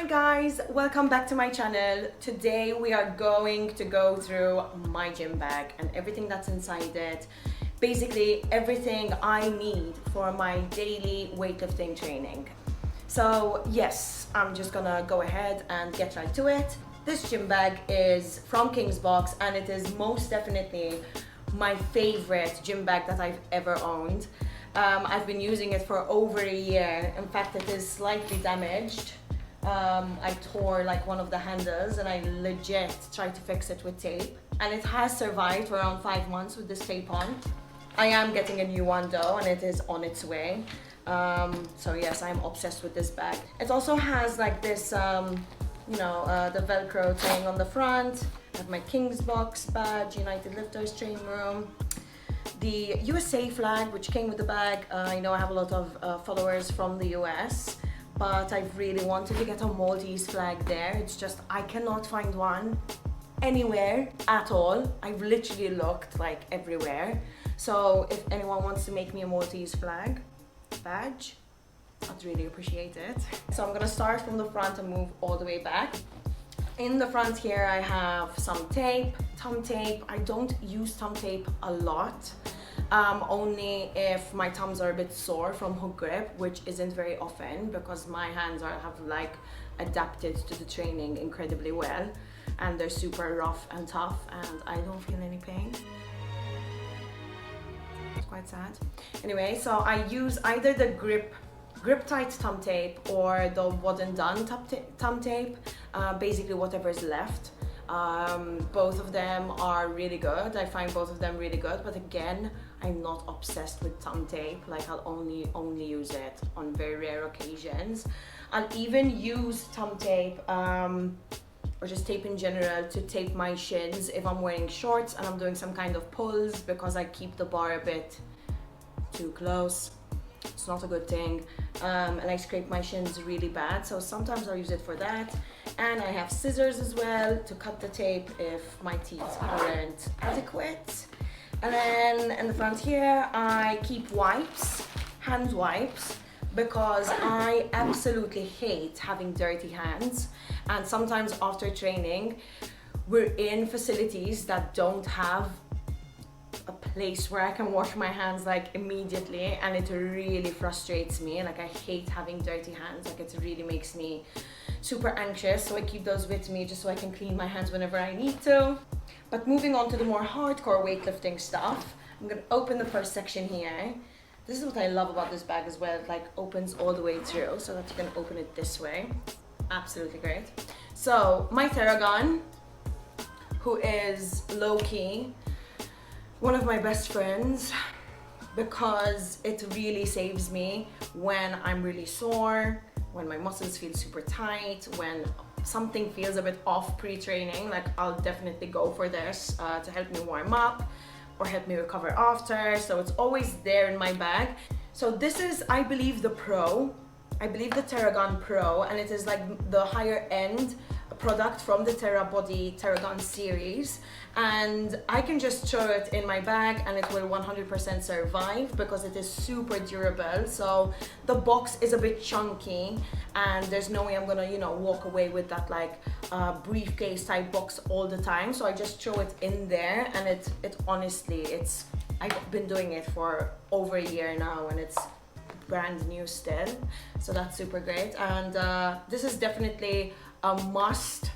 Hi guys, welcome back to my channel. Today we are going to go through my gym bag and everything that's inside it. Basically everything I need for my daily weightlifting training. So yes, I'm just gonna go ahead and get right to it. This gym bag is from King's Box and it is most definitely my favorite gym bag that I've ever owned. I've been using it for over a year. In fact, it is slightly damaged. I tore like one of the handles and I legit tried to fix it with tape. And it has survived for around 5 months with this tape on. I am getting a new one though and it is on its way. So yes, I'm obsessed with this bag. It also has like this, the Velcro thing on the front. I have my King's Box badge, United Lifters training room. The USA flag, which came with the bag. I know I have a lot of followers from the US, but I really wanted to get a Maltese flag there. It's just, I cannot find one anywhere at all. I've literally looked like everywhere. So if anyone wants to make me a Maltese flag badge, I'd really appreciate it. So I'm gonna start from the front and move all the way back. In the front here, I have some tape, thumb tape. I don't use thumb tape a lot, only if my thumbs are a bit sore from hook grip, which isn't very often because my hands have like adapted to the training incredibly well and they're super rough and tough and I don't feel any pain. It's quite sad. Anyway, so I use either the grip tight thumb tape or the wooden done thumb tape, basically whatever is left. Both of them are really good. I find both of them really good, but again, I'm not obsessed with thumb tape. Like I'll only use it on very rare occasions. I'll even use thumb tape or just tape in general to tape my shins if I'm wearing shorts and I'm doing some kind of pulls because I keep the bar a bit too close. It's not a good thing, and I scrape my shins really bad, so sometimes I'll use it for that. And I have scissors as well to cut the tape if my teeth aren't adequate. And then in the front here I keep wipes, hand wipes, because I absolutely hate having dirty hands. And sometimes after training we're in facilities that don't have a place where I can wash my hands like immediately, and it really frustrates me. Like I hate having dirty hands, like it really makes me super anxious, so I keep those with me just so I can clean my hands whenever I need to. But moving on to the more hardcore weightlifting stuff, I'm gonna open the first section here. This is what I love about this bag as well, it like opens all the way through so that you can open it this way. Absolutely great. So my Theragun, who is low-key one of my best friends, because it really saves me when I'm really sore, when my muscles feel super tight, when something feels a bit off pre-training. Like I'll definitely go for this to help me warm up or help me recover after. So it's always there in my bag. So this is, I believe, the Pro. I believe the Theragun Pro, and it is like the higher end product from the Theragun series, and I can just throw it in my bag and it will 100% survive because it is super durable. So the box is a bit chunky and there's no way I'm gonna walk away with that like briefcase type box all the time, so I just throw it in there and it honestly, I've been doing it for over a year now and it's brand new still, so that's super great. And this is definitely a must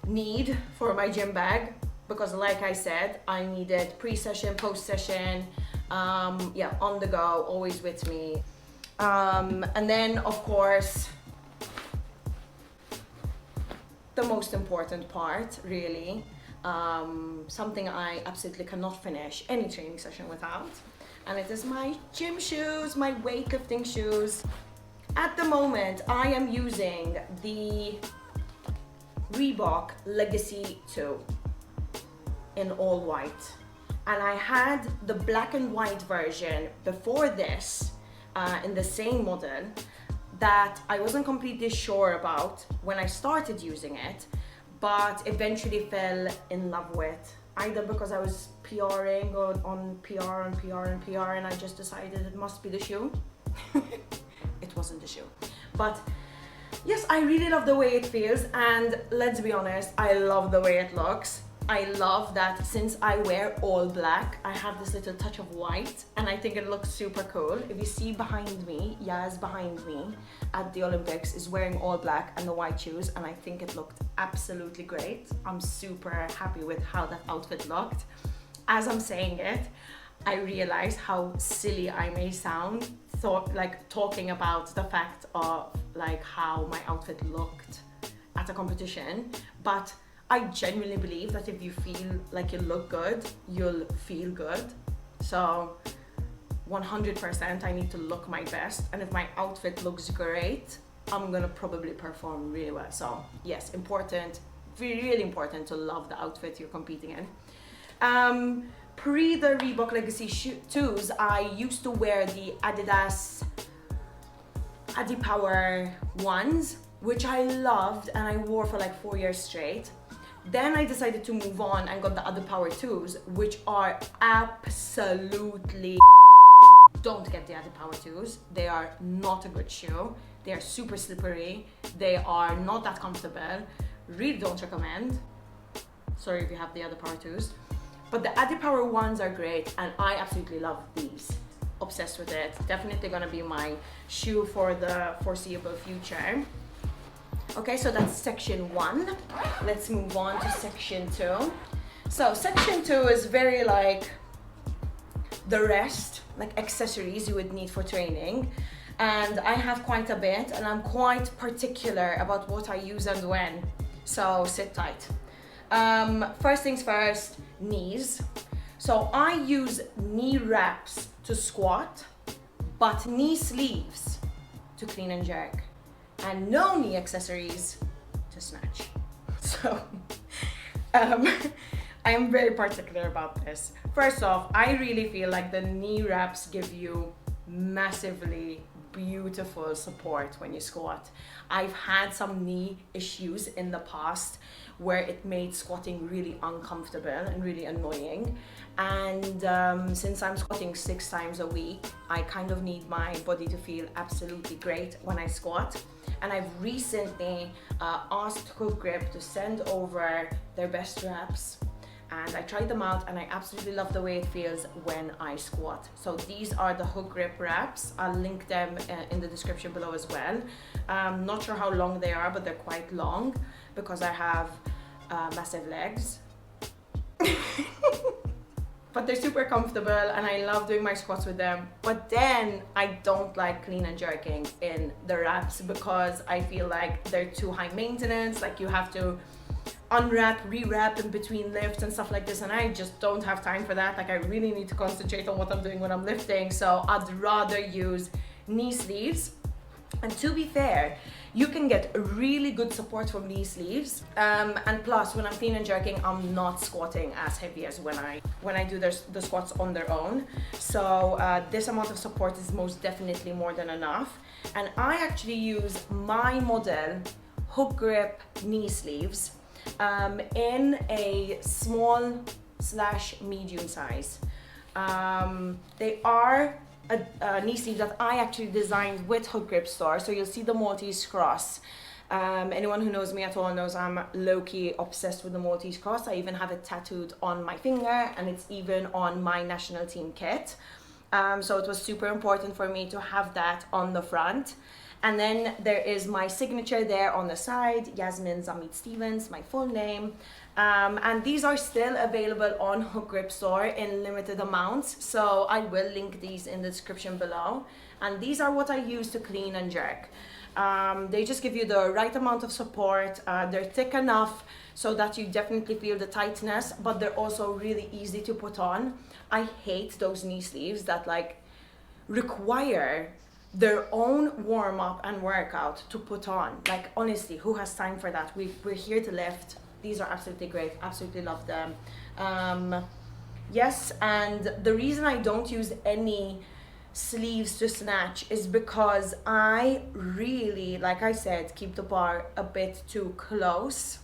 need for my gym bag because like I said, I need it pre-session, post-session, on the go, always with me. And then of course, the most important part really, something I absolutely cannot finish any training session without, and it is my gym shoes, my weightlifting shoes. At the moment, I am using the Reebok Legacy 2 in all white, and I had the black and white version before this in the same model that I wasn't completely sure about when I started using it, but eventually fell in love with, either because I was PRing on PR and I just decided it must be the shoe. It wasn't the shoe, but yes, I really love the way it feels, and let's be honest, I love the way it looks. I love that since I wear all black, I have this little touch of white, and I think it looks super cool. If you see behind me, Yaz behind me at the Olympics is wearing all black and the white shoes, and I think it looked absolutely great. I'm super happy with how that outfit looked. As I'm saying it, I realize how silly I may sound, talking about the fact of like how my outfit looked at a competition, but I genuinely believe that if you feel like you look good, you'll feel good. So 100% I need to look my best, and if my outfit looks great, I'm gonna probably perform really well. So yes, important, really important to love the outfit you're competing in. Pre the Reebok Legacy 2s, I used to wear the Adidas Adipower ones, which I loved and I wore for like 4 years straight. Then I decided to move on and got the Adipower 2s, which are absolutely don't get the Adipower 2s. They are not a good shoe. They are super slippery. They are not that comfortable. Really don't recommend. Sorry if you have the Adipower 2s. But the Adipower ones are great, and I absolutely love these. Obsessed with it. Definitely gonna be my shoe for the foreseeable future. Okay, so that's section 1. Let's move on to section 2. So section 2 is very like the rest, like accessories you would need for training. And I have quite a bit, and I'm quite particular about what I use and when. So sit tight. First things first, knees. So I use knee wraps to squat, but knee sleeves to clean and jerk, and no knee accessories to snatch. So I am very particular about this. First off, I really feel like the knee wraps give you massively beautiful support when you squat. I've had some knee issues in the past where it made squatting really uncomfortable and really annoying, and since I'm squatting 6 times a week, I kind of need my body to feel absolutely great when I squat. And I've recently asked Hook Grip to send over their best wraps, and I tried them out and I absolutely love the way it feels when I squat. So these are the Hook Grip wraps. I'll link them in the description below as well. Not sure how long they are, but they're quite long because I have massive legs. But they're super comfortable and I love doing my squats with them. But then I don't like clean and jerking in the wraps because I feel like they're too high maintenance. Like you have to unwrap, rewrap in between lifts and stuff like this, and I just don't have time for that. Like I really need to concentrate on what I'm doing when I'm lifting, so I'd rather use knee sleeves. And to be fair, you can get really good support from knee sleeves, and plus when I'm clean and jerking, I'm not squatting as heavy as when I do the squats on their own. So this amount of support is most definitely more than enough. And I actually use my model Hook Grip knee sleeves in a small / medium size. They are a knee sleeve that I actually designed with Hook Grip Store. So you'll see the Maltese cross. Anyone who knows me at all knows I'm low-key obsessed with the Maltese cross. I even have it tattooed on my finger, and it's even on my national team kit. So it was super important for me to have that on the front. And then there is my signature there on the side, Yasmin Zamit Stevens, my full name. And these are still available on Hook Grip Store in limited amounts. So I will link these in the description below. And these are what I use to clean and jerk. They just give you the right amount of support. They're thick enough so that you definitely feel the tightness, but they're also really easy to put on. I hate those knee sleeves that like require their own warm-up and workout to put on. Like honestly, who has time for that? We're here to lift. These are absolutely great, absolutely love them. Yes, and the reason I don't use any sleeves to snatch is because I really, like I said, keep the bar a bit too close.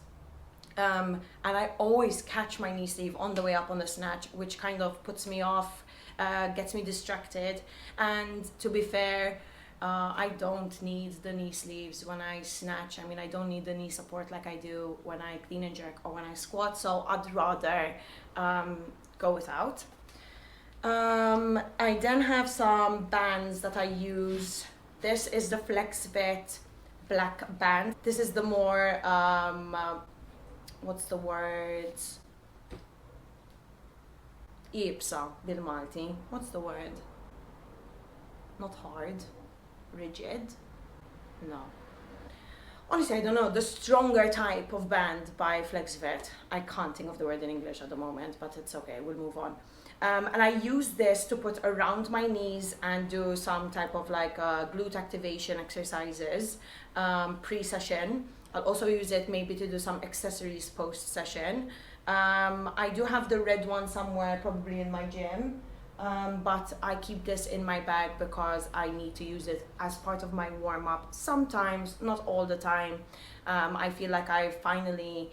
And I always catch my knee sleeve on the way up on the snatch, which kind of puts me off, gets me distracted. And to be fair, I don't need the knee sleeves when I snatch. I mean, I don't need the knee support like I do when I clean and jerk or when I squat, so I'd rather go without. I then have some bands that I use. This is the Flexvit black band. This is the more, what's the word? Ibsa bil-Malti. What's the word? Not hard. Rigid? No. Honestly, I don't know. The stronger type of band by Flexvit. I can't think of the word in English at the moment, but it's okay. We'll move on. And I use this to put around my knees and do some type of like glute activation exercises pre-session. I'll also use it maybe to do some accessories post-session. I do have the red one somewhere, probably in my gym, but I keep this in my bag because I need to use it as part of my warm-up. Sometimes, not all the time. I feel like I finally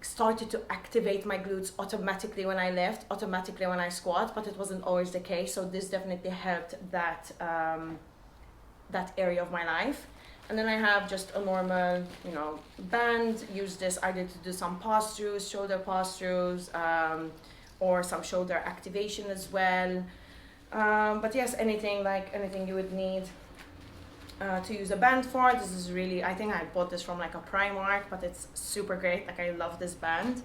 started to activate my glutes automatically when I lift, automatically when I squat, but it wasn't always the case. So this definitely helped that that area of my life. And then I have just a normal, you know, band. Use this either to do some pass-throughs, shoulder pass-throughs, or some shoulder activation as well. But yes, anything you would need to use a band for. This is really, I think I bought this from like a Primark, but it's super great. Like, I love this band.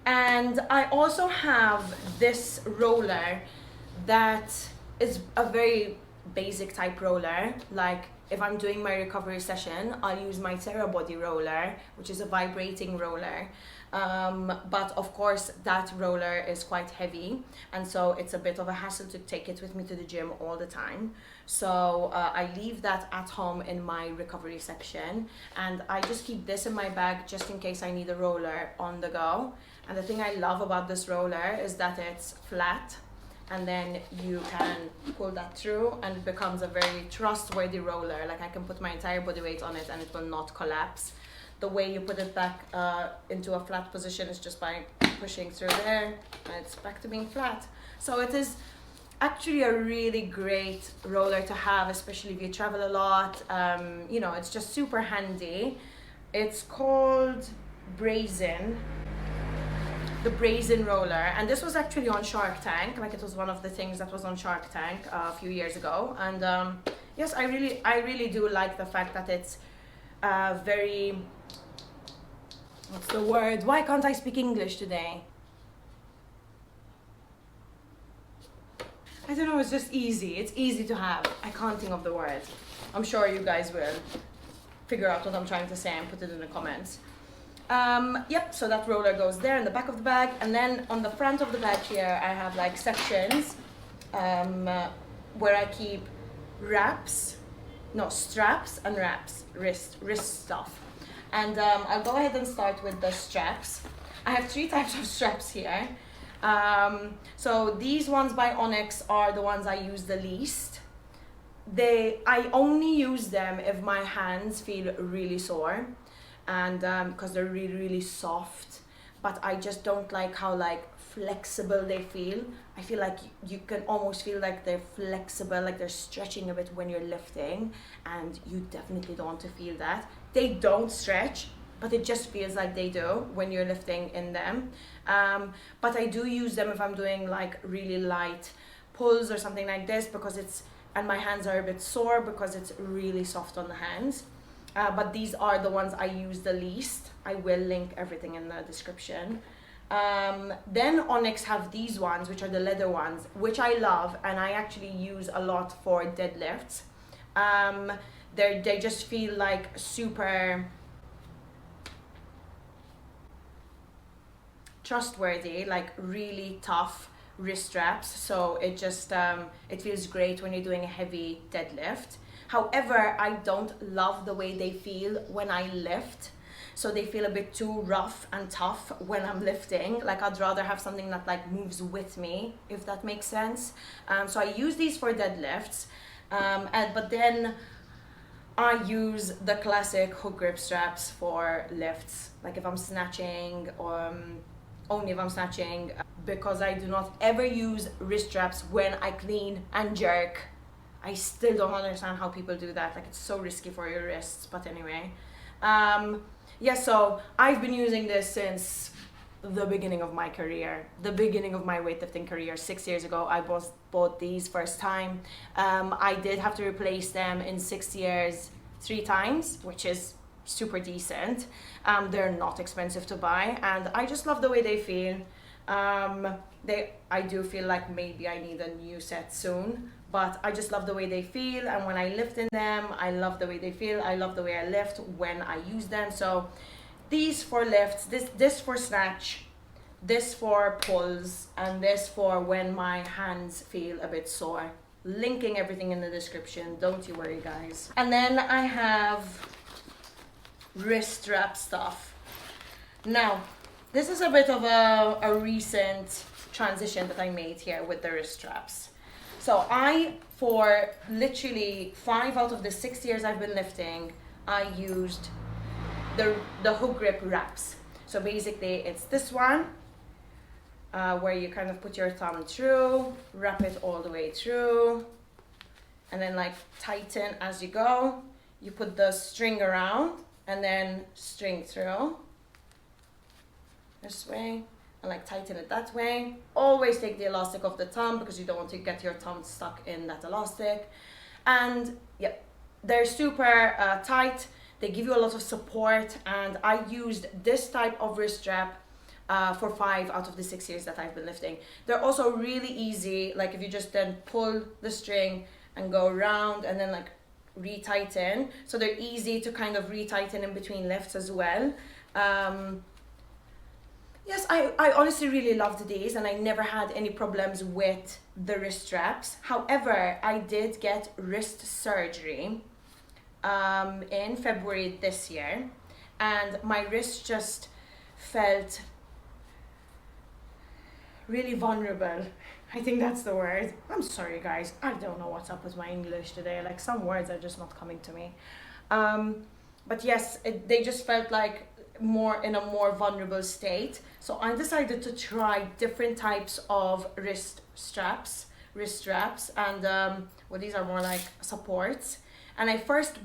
And I also have this roller that is a very basic type roller. Like, if I'm doing my recovery session, I'll use my Terra Body roller, which is a vibrating roller. But of course that roller is quite heavy, and so it's a bit of a hassle to take it with me to the gym all the time. So I leave that at home in my recovery section, and I just keep this in my bag just in case I need a roller on the go. And the thing I love about this roller is that it's flat, and then you can pull that through and it becomes a very trustworthy roller. Like, I can put my entire body weight on it and it will not collapse. The way you put it back into a flat position is just by pushing through there, and it's back to being flat. So it is actually a really great roller to have, especially if you travel a lot. You know, it's just super handy. It's called the Brazen roller, and this was actually on Shark Tank. Like, it was one of the things that was on Shark Tank a few years ago. And yes, I really do like the fact that it's very, what's the word? Why can't I speak English today? I don't know, it's just easy. It's easy to have. I can't think of the word. I'm sure you guys will figure out what I'm trying to say and put it in the comments. Yep, so that roller goes there in the back of the bag, and then on the front of the bag here I have like sections where I keep straps and wraps, wrist stuff. And I'll go ahead and start with the straps. I have 3 types of straps here. So these ones by Onyx are the ones I use the least. I only use them if my hands feel really sore, and because they're really, really soft. But I just don't like how like flexible they feel. I feel like you can almost feel like they're flexible, like they're stretching a bit when you're lifting, and you definitely don't want to feel that. They don't stretch, but it just feels like they do when you're lifting in them. But I do use them if I'm doing like really light pulls or something like this, and my hands are a bit sore because it's really soft on the hands. But these are the ones I use the least. I will link everything in the description. Then Onyx have these ones, which are the leather ones, which I love, and I actually use a lot for deadlifts. They just feel like super trustworthy, like really tough wrist straps. So it just it feels great when you're doing a heavy deadlift. However, I don't love the way they feel when I lift. So they feel a bit too rough and tough when I'm lifting. Like, I'd rather have something that like moves with me, if that makes sense. So I use these for deadlifts, but then I use the classic hook grip straps for lifts. Like if I'm snatching, only if I'm snatching, because I do not ever use wrist straps when I clean and jerk. I still don't understand how people do that. Like, it's so risky for your wrists. But anyway, yeah, so I've been using this since the beginning of my career, the beginning of my weightlifting career. 6 years ago, I bought these first time. I did have to replace them in 6 years 3 times, which is super decent. They're not expensive to buy, and I just love the way they feel. I do feel like maybe I need a new set soon, but I just love the way they feel, and when I lift in them, I love the way they feel. I love the way I lift when I use them. So these for lifts, this for snatch, this for pulls, and this for when my hands feel a bit sore. Linking everything in the description, don't you worry, guys. And then I have wrist strap stuff. Now, this is a bit of a recent transition that I made here with the wrist straps. So for literally 5 out of the 6 years I've been lifting, I used the hook grip wraps. So basically it's this one, where you kind of put your thumb through, wrap it all the way through, and then like tighten as you go. You put the string around and then string through this way, and like tighten it that way. Always take the elastic off the thumb because you don't want to get your thumb stuck in that elastic. And yeah, they're super tight. They give you a lot of support, and I used this type of wrist strap for 5 out of the 6 years that I've been lifting. They're also really easy, like if you just then pull the string and go around and then like retighten. So they're easy to kind of retighten in between lifts as well. Yes, I honestly really loved these, and I never had any problems with the wrist straps. However, I did get wrist surgery in February this year, and my wrist just felt really vulnerable. I think that's the word. I'm sorry, guys. I don't know what's up with my English today. Like, some words are just not coming to me. But yes, they just felt like in a more vulnerable state. So I decided to try different types of wrist straps, and well, these are more like supports. And I first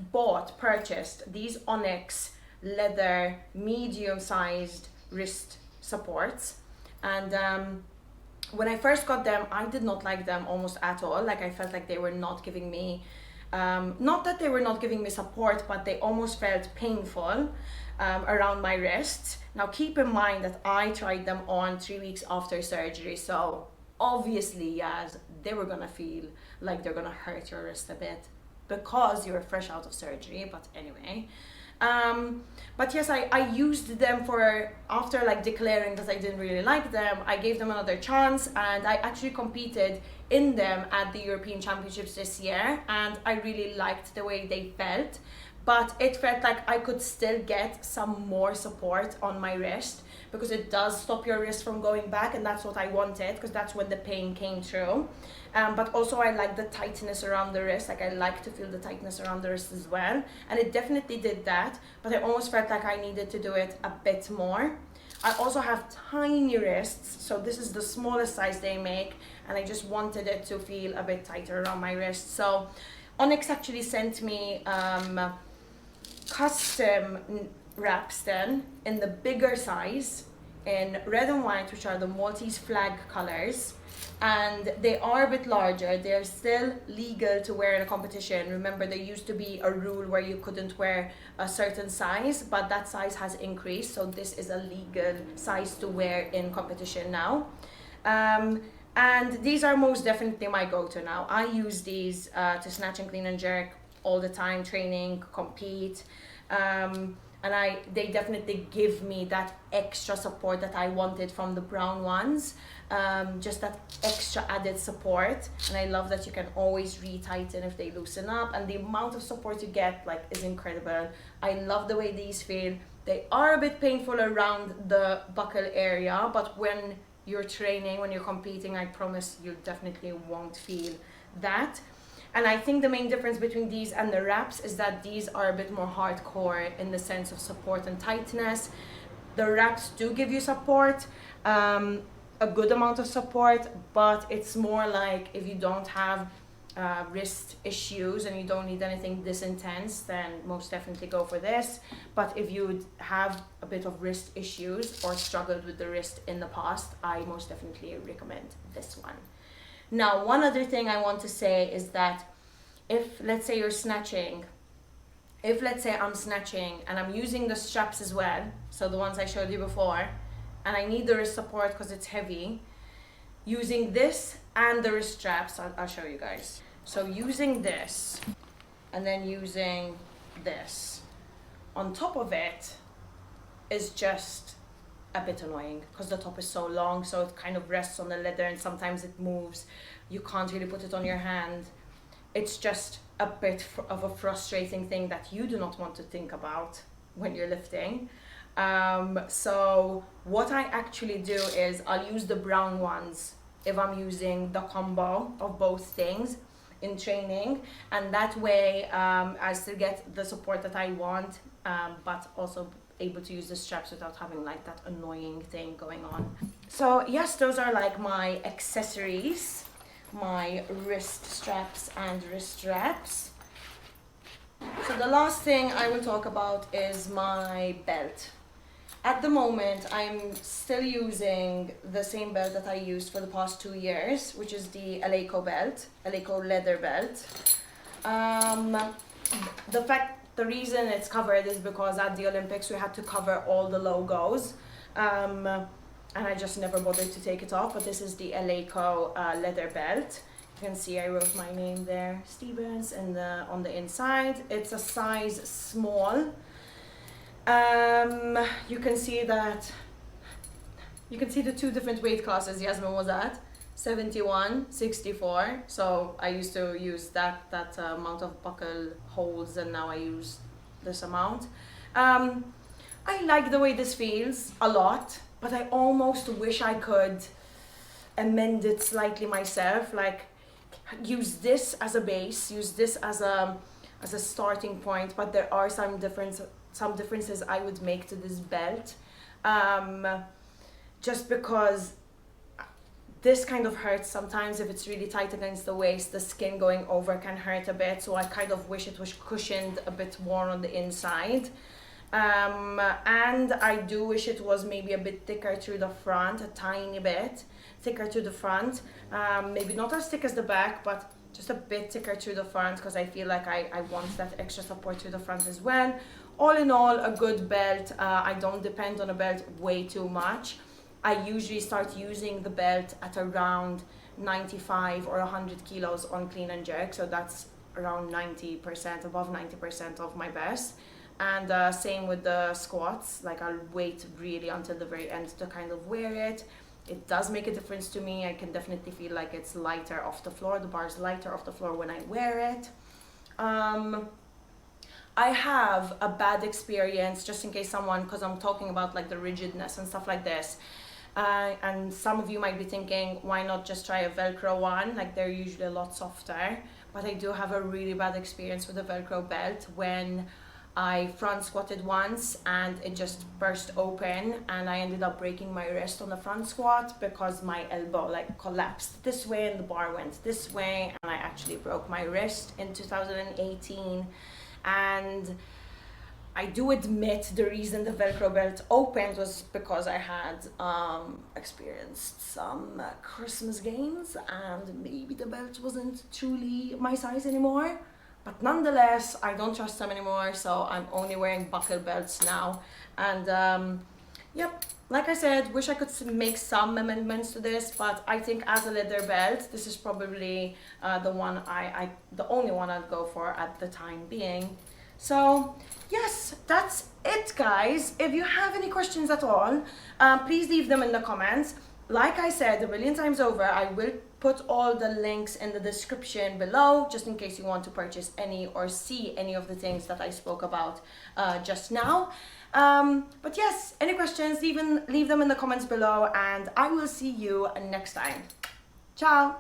purchased these Onyx leather medium-sized wrist supports. And when I first got them, I did not like them almost at all. Like, I felt like they were not giving me, not that they were not giving me support, but they almost felt painful around my wrists. Now, keep in mind that I tried them on 3 weeks after surgery. So obviously, yes, they were gonna feel like they're gonna hurt your wrist a bit because you were fresh out of surgery. But anyway, but yes, I used them after like declaring that I didn't really like them. I gave them another chance, and I actually competed in them at the European Championships this year, and I really liked the way they felt. But it felt like I could still get some more support on my wrist, because it does stop your wrist from going back, and that's what I wanted, because that's when the pain came through. But also I like the tightness around the wrist. Like, I like to feel the tightness around the wrist as well, and it definitely did that, but I almost felt like I needed to do it a bit more. I also have tiny wrists, so this is the smallest size they make, and I just wanted it to feel a bit tighter around my wrist. So Onyx actually sent me custom wraps then in the bigger size in red and white, which are the Maltese flag colors, and they are a bit larger. They're still legal to wear in a competition. Remember, there used to be a rule where you couldn't wear a certain size, but that size has increased, so this is a legal size to wear in competition now. And these are most definitely my go-to now. I use these to snatch and clean and jerk all the time, training, compete, and they definitely give me that extra support that I wanted from the brown ones, just that extra added support. And I love that you can always retighten if they loosen up, and the amount of support you get is incredible. I love the way these feel. They are a bit painful around the buckle area, but when you're training, when you're competing, I promise you definitely won't feel that. And I think the main difference between these and the wraps is that these are a bit more hardcore in the sense of support and tightness. The wraps do give you support, a good amount of support, but it's more like if you don't have wrist issues and you don't need anything this intense, then most definitely go for this. But if you have a bit of wrist issues or struggled with the wrist in the past, I most definitely recommend this one. Now, one other thing I want to say is that if, let's say you're snatching, if let's say I'm snatching and I'm using the straps as well, so the ones I showed you before, and I need the wrist support because it's heavy, using this and the wrist straps, I'll show you guys. So using this and then using this on top of it is just a bit annoying because the top is so long, so it kind of rests on the leather and sometimes it moves. You can't really put it on your hand. It's just a bit of a frustrating thing that you do not want to think about when you're lifting. So what I actually do is I'll use the brown ones if I'm using the combo of both things in training, and that way I still get the support that I want, but also able to use the straps without having like that annoying thing going on. So yes, those are like my accessories, my wrist straps and wrist straps. So the last thing I will talk about is my belt. At the moment, I'm still using the same belt that I used for the past 2 years, which is the Eleiko belt, Eleiko leather belt. The reason it's covered is because at the Olympics we had to cover all the logos, and I just never bothered to take it off. But this is the Eleiko leather belt. You can see I wrote my name there, Stevens, and on the inside. It's a size small. You can see the two different weight classes Yasmin was at, 71, 64. So I used to use that amount of buckle holes, and now I use this amount. I like the way this feels a lot, but I almost wish I could amend it slightly myself, like use this as a base, use this as a starting point, but there are some differences I would make to this belt, just because this kind of hurts sometimes if it's really tight against the waist. The skin going over can hurt a bit, so I kind of wish it was cushioned a bit more on the inside, and I do wish it was maybe a bit thicker through the front, a tiny bit thicker to the front, maybe not as thick as the back, but just a bit thicker through the front, because I feel like I want that extra support through the front as well. All in all, a good belt. I don't depend on a belt way too much. I usually start using the belt at around 95 or 100 kilos on clean and jerk, so that's around 90%, above 90% of my best. And same with the squats, like I'll wait really until the very end to kind of wear it. It does make a difference to me. I can definitely feel like it's lighter off the floor. The bar's lighter off the floor when I wear it. I have a bad experience, just in case someone, because I'm talking about like the rigidness and stuff like this. And some of you might be thinking, why not just try a Velcro one? Like they're usually a lot softer. But I do have a really bad experience with a Velcro belt when I front squatted once and it just burst open, and I ended up breaking my wrist on the front squat because my elbow like collapsed this way and the bar went this way, and I actually broke my wrist in 2018. And I do admit the reason the Velcro belt opened was because I had experienced some Christmas gains and maybe the belt wasn't truly my size anymore. But nonetheless, I don't trust them anymore, so I'm only wearing buckle belts now. And yep, like I said, wish I could make some amendments to this, but I think as a leather belt, this is probably the only one I'd go for at the time being. So yes, that's it, guys. If you have any questions at all, please leave them in the comments. Like I said a million times over, I will put all the links in the description below, just in case you want to purchase any or see any of the things that I spoke about just now. But yes, any questions, leave them in the comments below, and I will see you next time. Ciao!